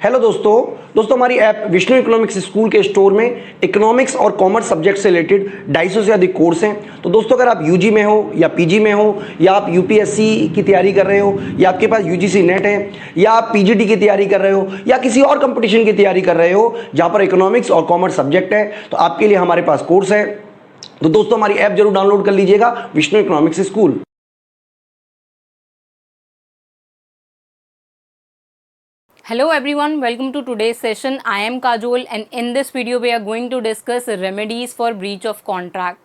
Hello दोस्तों हमारी app Vishnu economics school के स्टोर में इकोनॉमिक्स और कॉमर्स सब्जेक्ट से रिलेटेड 250 से अधिक कोर्स हैं। तो दोस्तों अगर आप यूजी में हो या पीजी में हो या आप यूपीएससी की तैयारी कर रहे हो या आपके पास यूजीसी नेट है या आप पीजीटी की तैयारी कर रहे हो या किसी और कंपटीशन की तैयारी कर रहे हो जहाँ पर इकोनॉमिक्स और कॉमर्स सब्जेक्ट है, तो आपके लिए हमारे पास कोर्स है। तो दोस्तों हमारी ऐप जरूर डाउनलोड कर लीजिएगा, Vishnu economics school. Hello everyone, welcome to today's session. I am Kajol and in this video we are going to discuss remedies for breach of contract.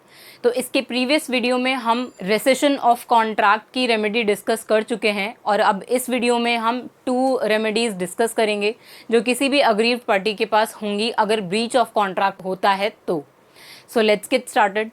तो इसके प्रीवियस वीडियो में हम रेसेशन ऑफ कॉन्ट्रैक्ट की remedy discuss कर चुके हैं और अब इस वीडियो में हम 2 रेमेडीज़ डिस्कस करेंगे जो किसी भी अग्रीव्ड पार्टी के पास होंगी अगर ब्रीच ऑफ कॉन्ट्रैक्ट होता है तो। So let's get started.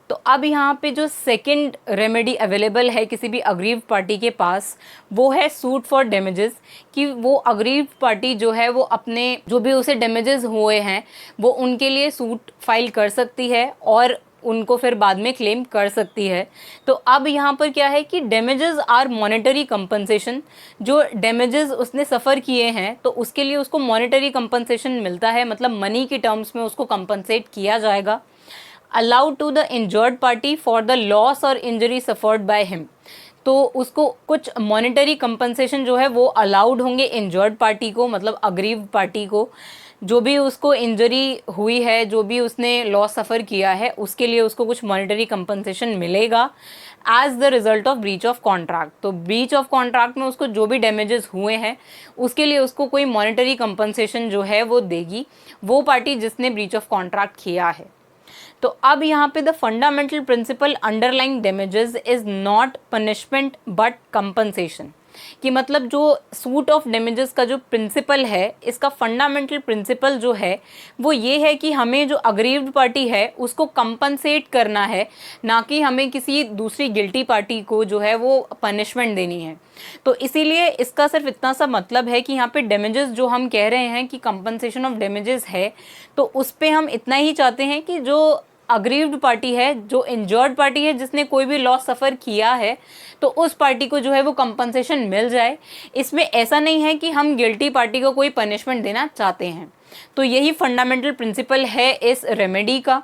तो अब यहाँ पे जो सेकंड रेमेडी अवेलेबल है किसी भी अग्रीव्ड पार्टी के पास वो है सूट फॉर डैमेजेस, कि वो अग्रीव्ड पार्टी जो है वो अपने जो भी उसे डैमेजेस हुए हैं वो उनके लिए सूट फाइल कर सकती है और उनको फिर बाद में क्लेम कर सकती है। तो अब यहाँ पर क्या है कि डैमेजेस आर मॉनेटरी कंपनसेशन, जो डैमेजेस उसने सफ़र किए हैं तो उसके लिए उसको मॉनेटरी कंपनसेशन मिलता है, मतलब मनी की टर्म्स में उसको कंपनसेट किया जाएगा। Allowed to the injured party for the loss और इंजरी सफर्ड बाय हिम, तो उसको कुछ मॉनेटरी कंपनसेशन जो है वो अलाउड होंगे इंजर्ड पार्टी को, मतलब अग्रीव्ड पार्टी को। जो भी उसको इंजरी हुई है, जो भी उसने लॉस सफ़र किया है, उसके लिए उसको कुछ मॉनेटरी कंपनसेशन मिलेगा as the result of breach of contract. तो ब्रीच ऑफ कॉन्ट्रैक्ट में उसको जो भी डैमेजेस हुए हैं उसके लिए उसको कोई मॉनेटरी कंपनसेशन जो है वो देगी वो पार्टी जिसने ब्रीच ऑफ कॉन्ट्रैक्ट किया है। तो अब यहाँ पे the fundamental principle underlying damages is not punishment but compensation, कि मतलब जो सूट ऑफ डैमेजेस का जो प्रिंसिपल है, इसका फंडामेंटल प्रिंसिपल जो है वो ये है कि हमें जो अग्रीव्ड पार्टी है उसको कंपनसेट करना है, ना कि हमें किसी दूसरी गिल्टी पार्टी को जो है वो पनिशमेंट देनी है। तो इसीलिए इसका सिर्फ इतना सा मतलब है कि यहाँ पे डैमेजेस जो हम कह रहे हैं कि कंपनसेशन ऑफ डैमेजेस है, तो उस पर हम इतना ही चाहते हैं कि जो अग्रीव्ड पार्टी है, जो इंजर्ड पार्टी है जिसने कोई भी लॉस सफ़र किया है, तो उस पार्टी को जो है वो कंपनसेशन मिल जाए। इसमें ऐसा नहीं है कि हम गिल्टी पार्टी को कोई पनिशमेंट देना चाहते हैं। तो यही फंडामेंटल प्रिंसिपल है इस रेमेडी का।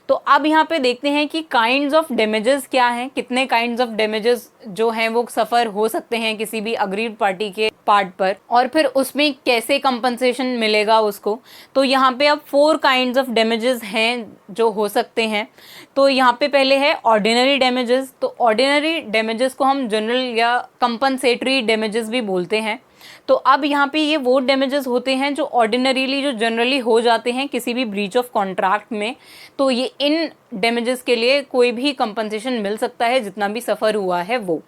तो अब यहाँ पे देखते हैं कि काइंड्स ऑफ डैमेजेस क्या हैं, कितने काइंड्स ऑफ डैमेजेस जो हैं वो सफ़र हो सकते हैं किसी भी अग्रीव्ड पार्टी के पार्ट पर, और फिर उसमें कैसे कंपनसेशन मिलेगा उसको। तो यहाँ पे अब 4 काइंड्स ऑफ डैमेजेस हैं जो हो सकते हैं। तो यहाँ पे पहले है ऑर्डिनरी डैमेजेस। तो ऑर्डिनरी डैमेजेस को हम जनरल या कंपनसेटरी डैमेजेस भी बोलते हैं। तो अब यहाँ पे ये वो डैमेजेस होते हैं जो ऑर्डिनरीली जो जनरली हो जाते हैं किसी भी ब्रीच ऑफ कॉन्ट्रैक्ट में। तो ये इन डैमेजेस के लिए कोई भी कंपनसेशन मिल सकता है जितना भी सफ़र हुआ है वो।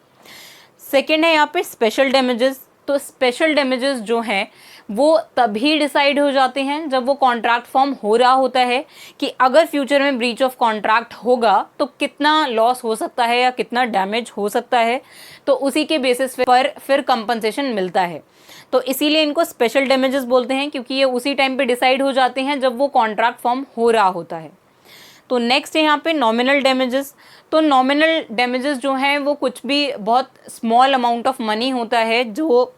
सेकेंड है यहाँ पे स्पेशल डैमेजेस। तो स्पेशल डैमेजेस जो हैं वो तभी डिसाइड हो जाते हैं जब वो कॉन्ट्रैक्ट फॉर्म हो रहा होता है कि अगर फ्यूचर में ब्रीच ऑफ कॉन्ट्रैक्ट होगा तो कितना लॉस हो सकता है या कितना डैमेज हो सकता है, तो उसी के बेसिस पर फिर कंपनसेशन मिलता है। तो इसीलिए इनको स्पेशल डैमेजेस बोलते हैं, क्योंकि ये उसी टाइम पे डिसाइड हो जाते हैं जब वो कॉन्ट्रैक्ट फॉर्म हो रहा होता है। तो नेक्स्ट है यहाँ पे नॉमिनल डैमेजेस। तो नॉमिनल डैमेजेस जो हैं वो कुछ भी बहुत स्मॉल अमाउंट ऑफ मनी होता है जो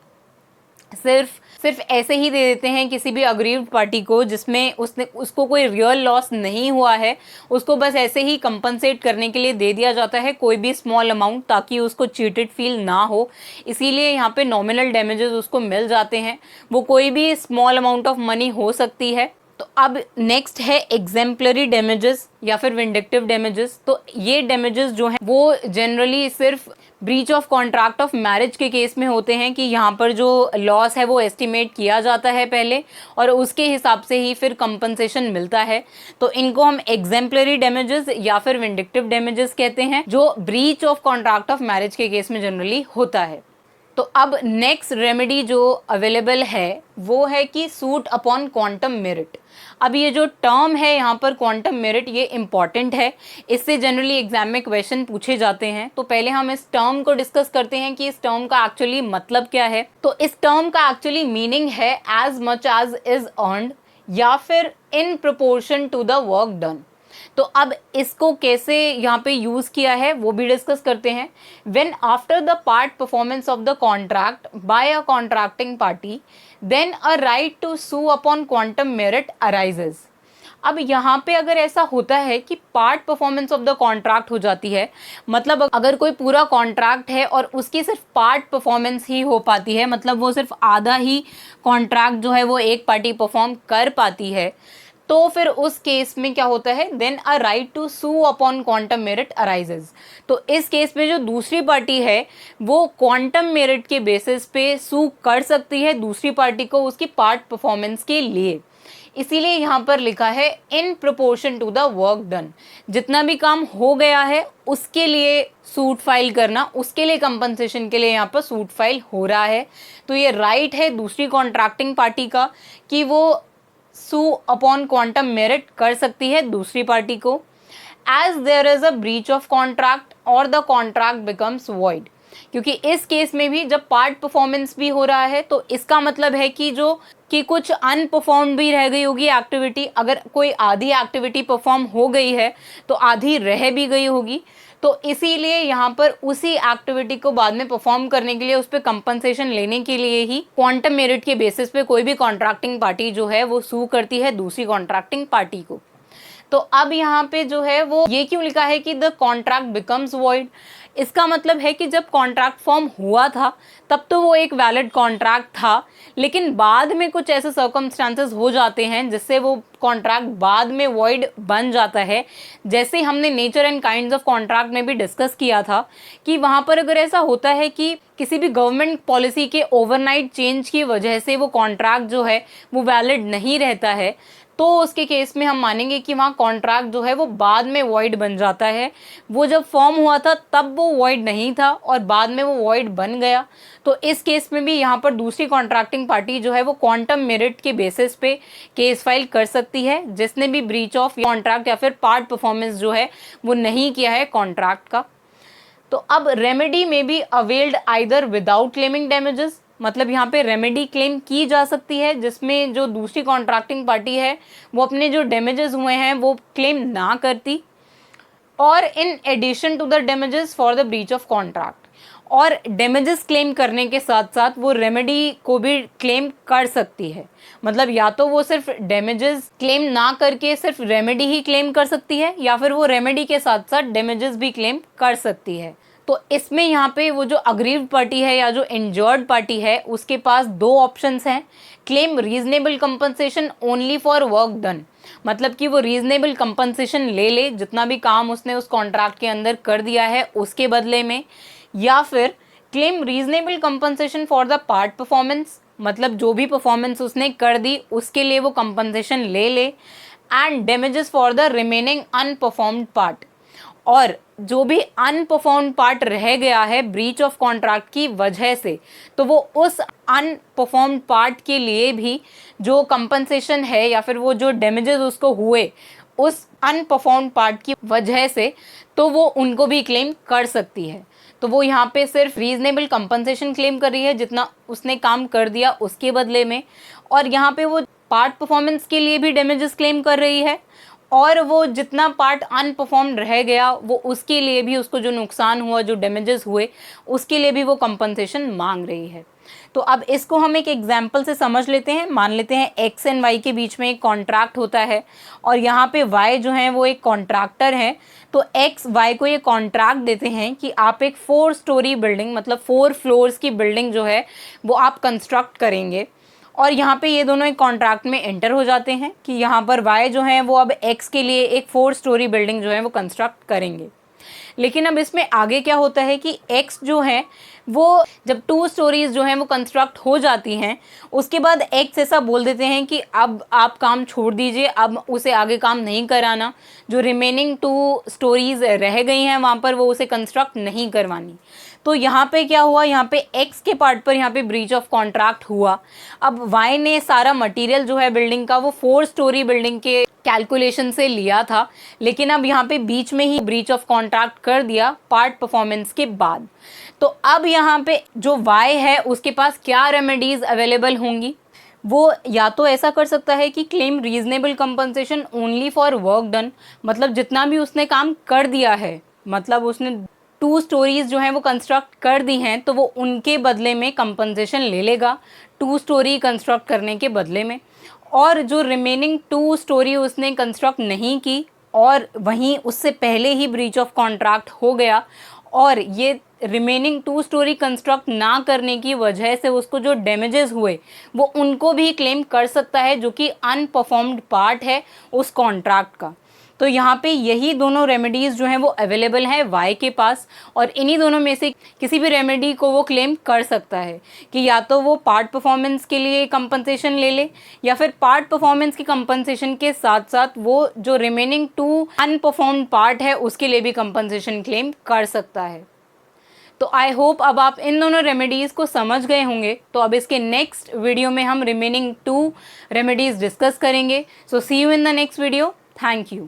सिर्फ ऐसे ही दे देते हैं किसी भी अग्रीव्ड पार्टी को जिसमें उसको कोई रियल लॉस नहीं हुआ है, उसको बस ऐसे ही कंपनसेट करने के लिए दे दिया जाता है कोई भी स्मॉल अमाउंट, ताकि उसको चीटेड फील ना हो। इसीलिए यहाँ पे नॉमिनल डैमेजेस उसको मिल जाते हैं। वो कोई भी स्मॉल अमाउंट ऑफ मनी हो सकती है। तो अब नेक्स्ट है एग्जेम्पलरी डैमेजेस या फिर विंडिक्टिव डैमेजेस। तो ये डैमेजेस जो हैं वो जनरली सिर्फ breach of contract of marriage के केस में होते हैं, कि यहाँ पर जो लॉस है वो एस्टिमेट किया जाता है पहले और उसके हिसाब से ही फिर कंपनसेशन मिलता है। तो इनको हम एग्जेम्पलरी डैमेजेस या फिर विंडिक्टिव डैमेजेस कहते हैं, जो breach of contract of marriage के केस में जनरली होता है। तो अब नेक्स्ट रेमेडी जो अवेलेबल है वो है कि सूट अपॉन क्वांटम मेरिट। अब ये जो टर्म है यहाँ पर क्वांटम मेरिट, ये इम्पॉर्टेंट है, इससे जनरली एग्जाम में क्वेश्चन पूछे जाते हैं। तो पहले हम इस टर्म को डिस्कस करते हैं कि इस टर्म का एक्चुअली मतलब क्या है। तो इस टर्म का एक्चुअली मीनिंग है as much as is earned या फिर in proportion to the work done. तो अब इसको कैसे यहाँ पे यूज किया है वो भी डिस्कस करते हैं। When after the part performance of the contract by a contracting party then a right to sue upon quantum meruit arises. अब यहाँ पे अगर ऐसा होता है कि part performance of the contract हो जाती है, मतलब अगर कोई पूरा कॉन्ट्रैक्ट है और उसकी सिर्फ पार्ट परफॉर्मेंस ही हो पाती है, मतलब वो सिर्फ आधा ही कॉन्ट्रैक्ट जो है वो एक पार्टी परफॉर्म कर पाती है, तो फिर उस केस में क्या होता है, then a right to sue upon quantum meruit arises. तो इस केस में जो दूसरी पार्टी है वो क्वांटम मेरिट के बेसिस पे सू कर सकती है दूसरी पार्टी को उसकी पार्ट परफॉर्मेंस के लिए। इसीलिए यहाँ पर लिखा है in proportion to the work done, जितना भी काम हो गया है उसके लिए सूट फाइल करना, उसके लिए कंपनसेशन के लिए यहाँ पर सूट फाइल हो रहा है। तो ये राइट है दूसरी कॉन्ट्रैक्टिंग पार्टी का कि वो सू अपॉन क्वांटम मेरिट कर सकती है दूसरी पार्टी को, as there is a breach of contract और द कॉन्ट्रैक्ट बिकम्स वॉइड। क्योंकि इस केस में भी जब पार्ट परफॉर्मेंस भी हो रहा है तो इसका मतलब है कि कुछ अनपरफॉर्म भी रह गई होगी एक्टिविटी। अगर कोई आधी एक्टिविटी परफॉर्म हो गई है तो आधी रह भी गई होगी, तो इसीलिए यहाँ पर उसी एक्टिविटी को बाद में परफॉर्म करने के लिए उस पर कंपनसेशन लेने के लिए ही क्वांटम मेरिट के बेसिस पे कोई भी कॉन्ट्रैक्टिंग पार्टी जो है वो सू करती है दूसरी कॉन्ट्रैक्टिंग पार्टी को। तो अब यहाँ पे जो है वो ये क्यों लिखा है कि द कॉन्ट्रैक्ट बिकम्स वॉइड, इसका मतलब है कि जब कॉन्ट्रैक्ट फॉर्म हुआ था तब तो वो एक वैलिड कॉन्ट्रैक्ट था, लेकिन बाद में कुछ ऐसे सर्कमस्टांसेस हो जाते हैं जिससे वो कॉन्ट्रैक्ट बाद में वॉइड बन जाता है। जैसे हमने nature and kinds of contract में भी डिस्कस किया था कि वहाँ पर अगर ऐसा होता है कि किसी भी गवर्नमेंट पॉलिसी के ओवरनाइट चेंज की वजह से वो कॉन्ट्रैक्ट जो है वो वैलिड नहीं रहता है, तो उसके केस में हम मानेंगे कि वहाँ कॉन्ट्रैक्ट जो है वो बाद में वॉइड बन जाता है। वो जब फॉर्म हुआ था तब वो वॉइड नहीं था और बाद में वो वॉइड बन गया। तो इस केस में भी यहाँ पर दूसरी कॉन्ट्रैक्टिंग पार्टी जो है वो क्वांटम मेरिट के बेसिस पे केस फाइल कर सकती है जिसने भी ब्रीच ऑफ कॉन्ट्रैक्ट या फिर पार्ट परफॉर्मेंस जो है वो नहीं किया है कॉन्ट्रैक्ट का। तो अब रेमेडी में be availed either without claiming damages, मतलब यहाँ पे रेमेडी क्लेम की जा सकती है जिसमें जो दूसरी कॉन्ट्रैक्टिंग पार्टी है वो अपने जो डैमेजेस हुए हैं वो क्लेम ना करती, और in addition to the damages for the breach of contract, और डैमेजेस क्लेम करने के साथ साथ वो रेमेडी को भी क्लेम कर सकती है। मतलब या तो वो सिर्फ डैमेजेस क्लेम ना करके सिर्फ रेमेडी ही क्लेम कर सकती है या फिर वो रेमेडी के साथ साथ डैमेजेस भी क्लेम कर सकती है। तो इसमें यहाँ पे वो जो अग्रीव्ड पार्टी है या जो इंजर्ड पार्टी है उसके पास दो ऑप्शंस हैं। Claim reasonable compensation only for work done, मतलब कि वो रीजनेबल कंपनसेशन ले ले जितना भी काम उसने उस कॉन्ट्रैक्ट के अंदर कर दिया है उसके बदले में, या फिर claim reasonable compensation for the part performance, मतलब जो भी परफॉर्मेंस उसने कर दी उसके लिए वो कंपनसेशन ले ले, and damages for the remaining unperformed part, और जो भी अनपरफॉर्म्ड पार्ट रह गया है ब्रीच ऑफ कॉन्ट्रैक्ट की वजह से तो वो उस अनपरफॉर्म्ड पार्ट के लिए भी जो कंपनसेशन है या फिर वो जो डैमेजेस उसको हुए उस अनपरफॉर्म्ड पार्ट की वजह से तो वो उनको भी क्लेम कर सकती है। तो वो यहाँ पे सिर्फ रीजनेबल कंपनसेशन क्लेम कर रही है जितना उसने काम कर दिया उसके बदले में, और यहाँ पे वो पार्ट परफॉर्मेंस के लिए भी डैमेजेस क्लेम कर रही है, और वो जितना पार्ट अनपरफॉर्म्ड रह गया वो उसके लिए भी उसको जो नुकसान हुआ जो डैमेजेस हुए उसके लिए भी वो कंपनसेशन मांग रही है। तो अब इसको हम एक एग्जांपल से समझ लेते हैं। मान लेते हैं एक्स एंड वाई के बीच में एक कॉन्ट्रैक्ट होता है और यहाँ पे वाई जो है वो एक कॉन्ट्रैक्टर है। तो एक्स वाई को ये कॉन्ट्रैक्ट देते हैं कि आप एक 4 स्टोरी बिल्डिंग, मतलब 4 फ्लोर्स की बिल्डिंग जो है वो आप कंस्ट्रक्ट करेंगे, और यहाँ पे ये दोनों एक कॉन्ट्रैक्ट में एंटर हो जाते हैं कि यहाँ पर वाई जो है वो अब एक्स के लिए एक 4 स्टोरी बिल्डिंग जो है वो कंस्ट्रक्ट करेंगे। लेकिन अब इसमें आगे क्या होता है कि एक्स जो है वो जब 2 स्टोरीज जो हैं वो कंस्ट्रक्ट हो जाती हैं उसके बाद एक्स ऐसा बोल देते हैं कि अब आप काम छोड़ दीजिए, अब उसे आगे काम नहीं कराना, जो रिमेनिंग 2 स्टोरीज रह गई हैं वहाँ पर वो उसे कंस्ट्रक्ट नहीं करवानी। तो यहाँ पे क्या हुआ, यहाँ पे एक्स के पार्ट पर यहाँ पे ब्रीच ऑफ कॉन्ट्रैक्ट हुआ। अब वाई ने सारा मटेरियल जो है बिल्डिंग का वो 4 स्टोरी बिल्डिंग के कैलकुलेशन से लिया था, लेकिन अब यहाँ पे बीच में ही ब्रीच ऑफ कॉन्ट्रैक्ट कर दिया पार्ट परफॉर्मेंस के बाद। तो अब यहाँ पे जो वाई है उसके पास क्या रेमेडीज अवेलेबल होंगी, वो या तो ऐसा कर सकता है कि claim reasonable compensation only for work done, मतलब जितना भी उसने काम कर दिया है, मतलब उसने 2 स्टोरीज जो हैं वो कंस्ट्रक्ट कर दी हैं तो वो उनके बदले में कंपनसेशन ले लेगा 2 स्टोरी कंस्ट्रक्ट करने के बदले में। और जो रिमेनिंग 2 स्टोरी उसने कंस्ट्रक्ट नहीं की और वहीं उससे पहले ही ब्रीच ऑफ कॉन्ट्रैक्ट हो गया और ये रिमेनिंग 2 स्टोरी कंस्ट्रक्ट ना करने की वजह से उसको जो डैमेजेस हुए वो उनको भी क्लेम कर सकता है, जो कि अनपरफॉर्म्ड पार्ट है उस कॉन्ट्रैक्ट का। तो यहाँ पे यही दोनों रेमेडीज़ जो हैं वो अवेलेबल हैं वाई के पास, और इन्हीं दोनों में से किसी भी रेमेडी को वो क्लेम कर सकता है कि या तो वो पार्ट परफॉर्मेंस के लिए कंपनसेशन ले ले या फिर पार्ट परफॉर्मेंस की कंपनसेशन के साथ साथ वो जो रिमेनिंग 2 अनपरफॉर्म्ड पार्ट है उसके लिए भी कंपनसेशन क्लेम कर सकता है। तो आई होप अब आप इन दोनों रेमेडीज़ को समझ गए होंगे। तो अब इसके नेक्स्ट वीडियो में हम रिमेनिंग 2 रेमेडीज़ डिस्कस करेंगे। So see you in the next video. Thank you.